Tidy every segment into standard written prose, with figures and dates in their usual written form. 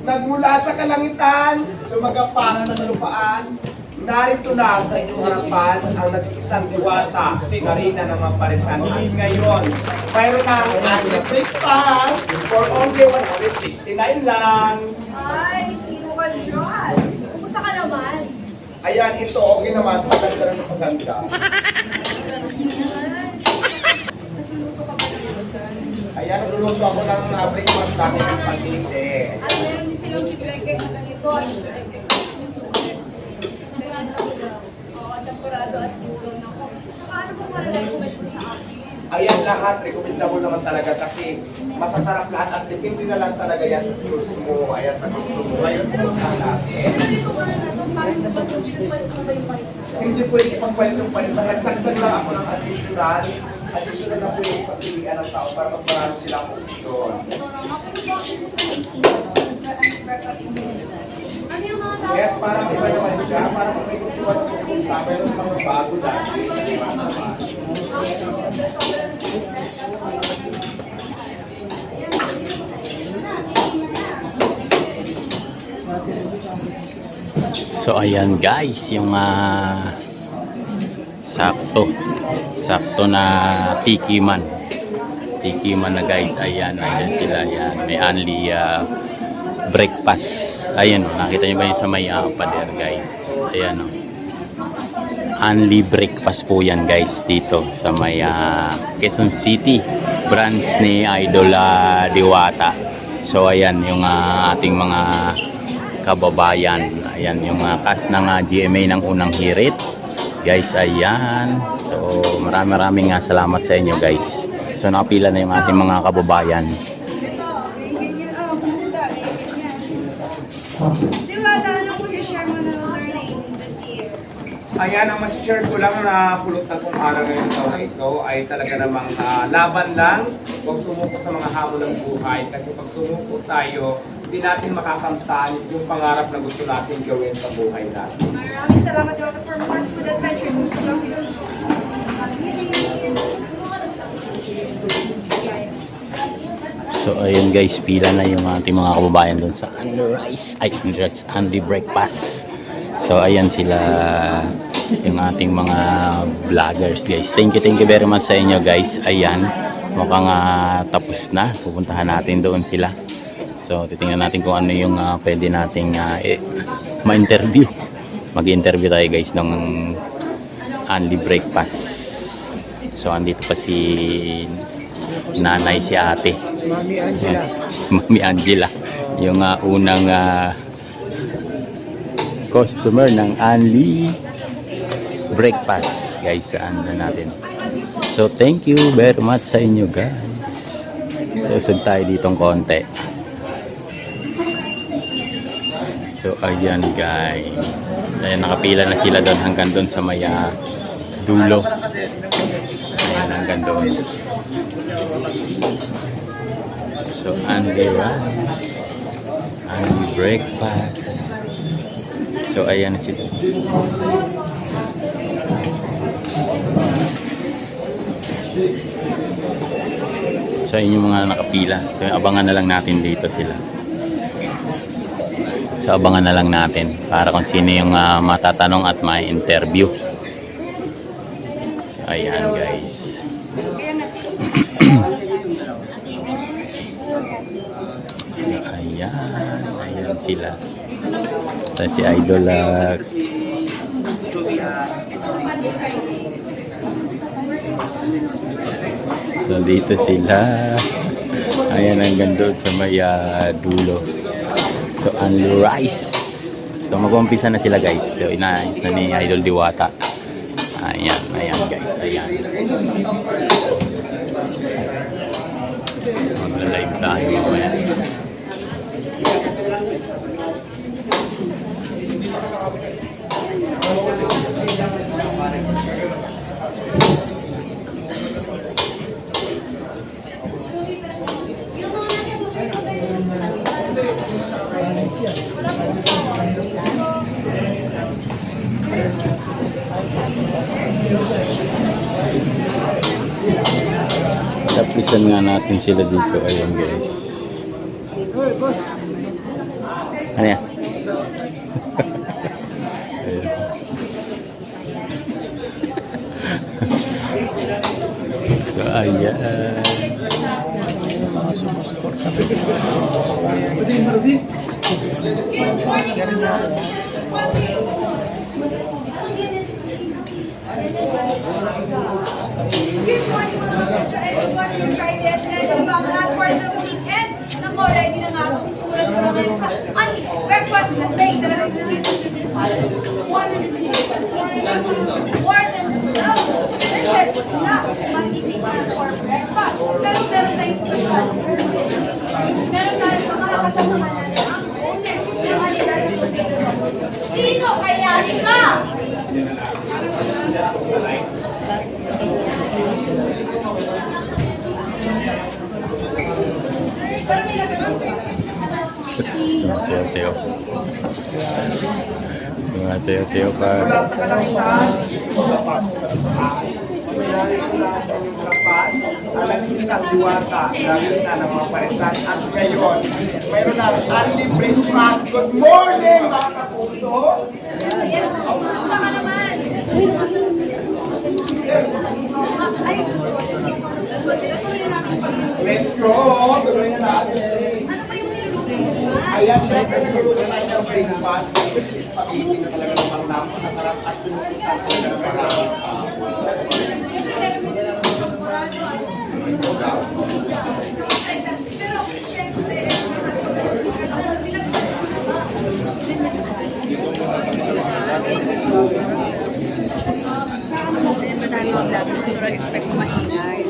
Nagmula sa kalangitan, lumagapak sa lupaan, narito na sa inyong harapan ang nag-iisang diwata, Marina ng mga parisan. At ngayon, mayroon na ang breakfast for only 169 lang. Ay, sino ka dyan? Kumusta ka naman? Ayan, ito, okay naman, maganda rin ang maganda. Ayan, nagluluto ako ng breakfast natin ng pagkilite. At meron din silang chipeke na ganito. Oo, temporado at dito na ko. Saka ano pong ma-recommend sa akin? Ayan lahat, recommendable naman talaga kasi masasarap lahat at depende na lang talaga yan sa gusto mo. Ayan, sa gusto mo. Ngayon, pumuntahan natin. Pero dito ko na ito, parang pag-pagpapalito ko ba yung paisa? Hindi pwede ipagpalit yung paisa. Nagtagdag lang ako ng additional na pwede ipagpilian ng tao para mas marami silang option. Ito na nga, kung bakit mo ano yung mga tao? Yes, parang iba naman siya. Parang kung may gusto at pupunta, mayroon mga bago dati. So ayan guys, yung sakto na tikiman na guys. Ayan sila, ayan may only breakfast. Ayan, nakita niyo ba yun sa may pader guys? Ayan only breakfast po yan guys dito sa may Quezon City branch ni Idol Diwata. So ayan yung ating mga kababayan. Ayan yung cast ng GMA ng unang hirit guys. Ayan, so maraming salamat sa inyo guys. So nakapila na yung ating mga kababayan. Diwata, anong i-share mo na learning this year? Ayan, ang masishare ko lang na pulot na kung araw ngayong taon na ito ay talaga namang laban lang. Huwag sumuko sa mga hamon ng buhay. Kasi pag sumuko tayo, hindi natin makakamtan yung pangarap na gusto natin gawin sa buhay natin. Maraming salamat Diwata for more food adventures. So ayun guys, pila na yung ating mga kababayan doon sa Andy Breakfast. So ayan sila yung ating mga vloggers guys. Thank you very much sa inyo guys. Ayan, mukhang tapos na. Pupuntahan natin doon sila. So titingnan natin kung ano yung pwede nating ma-interview. Mag-interview tayo guys ng Andy Breakfast. So andito pa si nanay, si ate Mami Angela. si Mami Angela, yung unang customer ng Andy Breakfast guys. Ano natin. So thank you very much sa inyo guys. So usog tayo ditong konti. So ayan guys, ayan, nakapila na sila doon hanggang doon sa may dulo. Ayan, hanggang doon. So Andy Breakfast. So ayan na sila. So yun yung mga nakapila. So abangan na lang natin dito sila. So abangan na lang natin para kung sino yung matatanong at may interview. So ayan guys. So ayan sila. So si Idol so dito sila. Ayan hanggang doon sa may dulo. So only rice. So mag-umpisa na sila guys. So inaayos na ni Idol Diwata. Ayan guys. Ayan. Mag-live tayo mamaya. Yung mga nasa buhay ko kayo. Wala po. Tapisan nga natin sila dito. Ayan guys. Ano yan? Ayan. So ayan. Good morning mga sa everyone in Friday at ready ba nga for the weekend? Nako, ready na nga ako. Sisulat ko na ngayon sa breakfast na bake. Talagang sinunod one and more than 12 dishes na magtitipan for breakfast. Pero meron tayong special. Meron tayong mga kasama natin ang owner ng Alilado Potato Shop. Sino kaya siya? Sumasayaw-sayaw. Sumasayaw-sayaw pa. Mula sa kalangitan, mayroon mula sa inyong harapan ang nag-iisang diwata na rina ng mga parisan. At ngayon, mayroon na only breakfast. Good morning mga kapuso! Yes, saan ka naman? Ay, Let's go! Tuloy na natin. ano ba yung niluluto? Ayan, syempre naguluto tayo ng breakfast. This is spaghetti na talaga namang napakasarap at pinutusan ko na naman. Pero, syempre, madami ang sabi, pero expect ko maingay.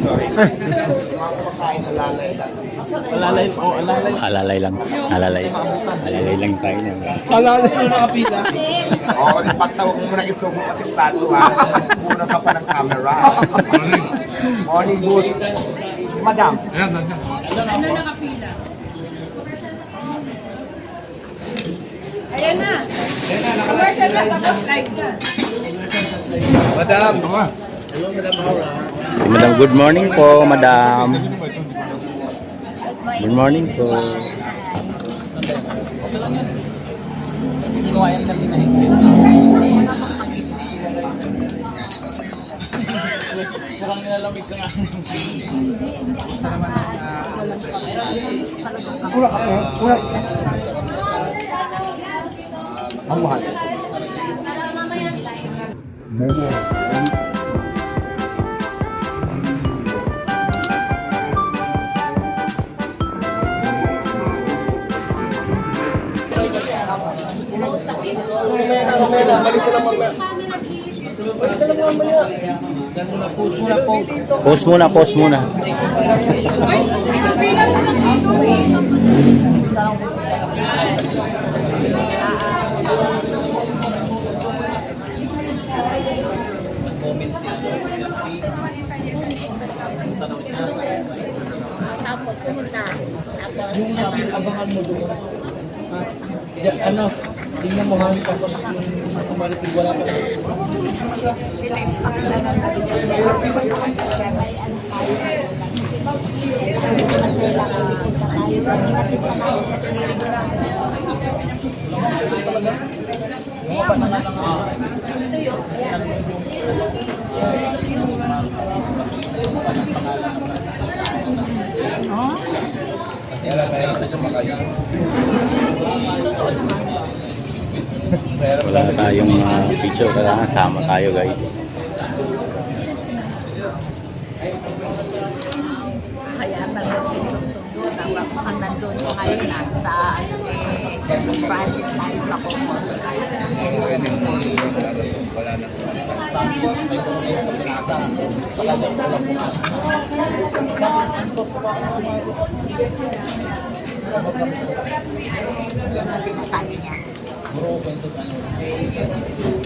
Sorry. Mga kumakain na lalay lang. Alalay, oh, alalay. Alalay lang. Alalay. Alalay lang tayo na. Alalay na nakapila. Oo, pagtawag mo muna isubo at yung plato ha. Muna ka pa ng camera. Morning, boss. Madam. Ano nakapila? Ayan na. Commercial na tapos live na. Madam. Si Madam, good morning po, Madam. Good morning po. Inuwayan na rin Mukhang nilalamig ka nga. Ang mahal. Para mamaya tayo. Camera, please. Pause muna, pause muna. Pila mo ng Tapos, pumunta. Tapos, Yung abangan mo doon. Diyan, ano, tingnan mo hangin tapos yung kumaripin wala pa. Kasi alam tayo ito sa makaya. Wala tayong picture, kailangan sama tayo guys. Kaya nandun ko ngayon na sa Francis Life ako. Yan sa sinasabi niya. Bro, kwento sa ano.